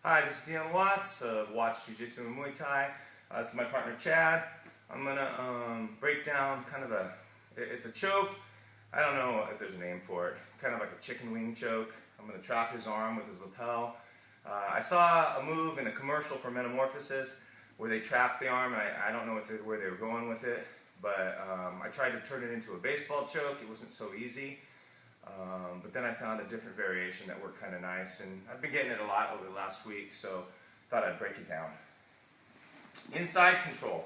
Hi, this is Dion Watts of Watts Jiu-Jitsu and Muay Thai. This is my partner Chad. I'm going to break down kind of it's a choke. I don't know if there's a name for it. Kind of like a chicken wing choke. I'm going to trap his arm with his lapel. I saw a move in a commercial for Metamorphosis where they trapped the arm, and I don't know where they were going with it, but I tried to turn it into a baseball choke. It wasn't so easy. But then I found a different variation that worked kind of nice, and I've been getting it a lot over the last week, so thought I'd break it down. Inside control.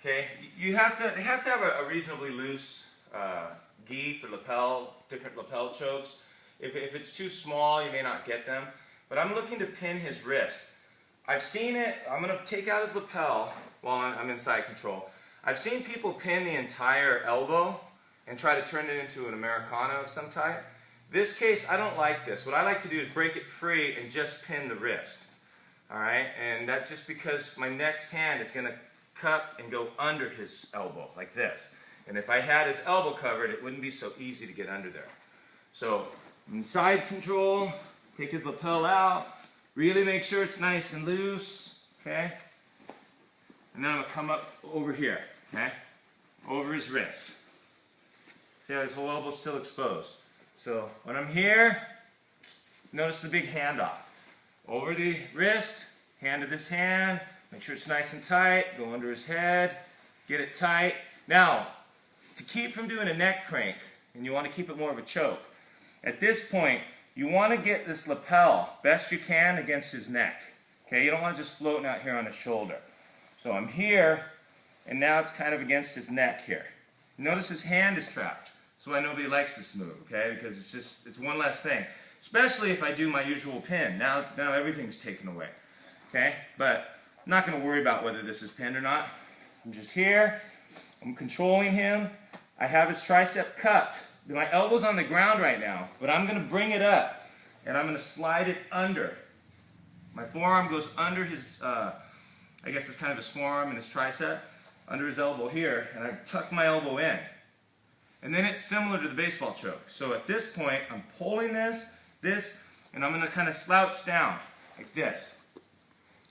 Okay, they have to have a reasonably loose gi for different lapel chokes. If it's too small, you may not get them. But I'm looking to pin his wrist. I've seen it. I'm going to take out his lapel while I'm inside control. I've seen people pin the entire elbow and try to turn it into an Americana of some type. This case, I don't like this. What I like to do is break it free and just pin the wrist. Alright, and that's just because my next hand is going to cup and go under his elbow, like this. And if I had his elbow covered, it wouldn't be so easy to get under there. So, inside control, take his lapel out, really make sure it's nice and loose, okay? And then I'm going to come up over here, okay? Over his wrist. See how his whole elbow's still exposed. So when I'm here, notice the big handoff. Over the wrist, hand to this hand, make sure it's nice and tight, go under his head, get it tight. Now, to keep from doing a neck crank, and you want to keep it more of a choke, at this point, you want to get this lapel best you can against his neck. Okay, you don't want to just floating out here on his shoulder. So I'm here, and now it's kind of against his neck here. Notice his hand is trapped. That's why nobody likes this move, okay? Because it's one less thing. Especially if I do my usual pin. Now everything's taken away, okay? But I'm not going to worry about whether this is pinned or not. I'm just here. I'm controlling him. I have his tricep cupped. My elbow's on the ground right now, but I'm going to bring it up, and I'm going to slide it under. My forearm goes under his, I guess it's kind of his forearm and his tricep, under his elbow here, and I tuck my elbow in. And then it's similar to the baseball choke. So at this point, I'm pulling this, and I'm going to kind of slouch down, like this.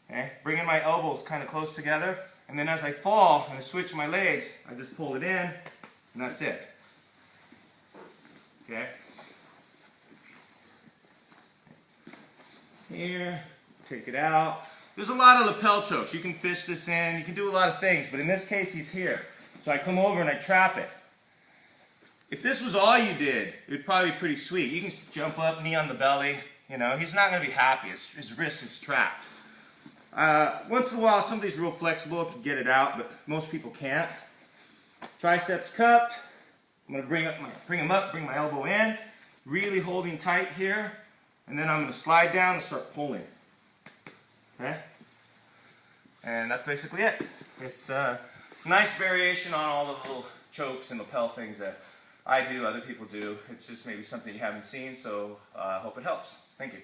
Okay? Bringing my elbows kind of close together, and then as I fall, and I switch my legs, I just pull it in, and that's it. Okay? Here, take it out. There's a lot of lapel chokes. You can fish this in, you can do a lot of things, but in this case, he's here. So I come over and I trap it. If this was all you did, it would probably be pretty sweet. You can jump up, knee on the belly. You know, he's not going to be happy. His wrist is trapped. Once in a while, somebody's real flexible, can get it out, but most people can't. Triceps cupped. I'm going to bring him up, bring my elbow in, really holding tight here, and then I'm going to slide down and start pulling. Okay? And that's basically it. It's a nice variation on all the little chokes and lapel things that I do, other people do. It's just maybe something you haven't seen, so I hope it helps. Thank you.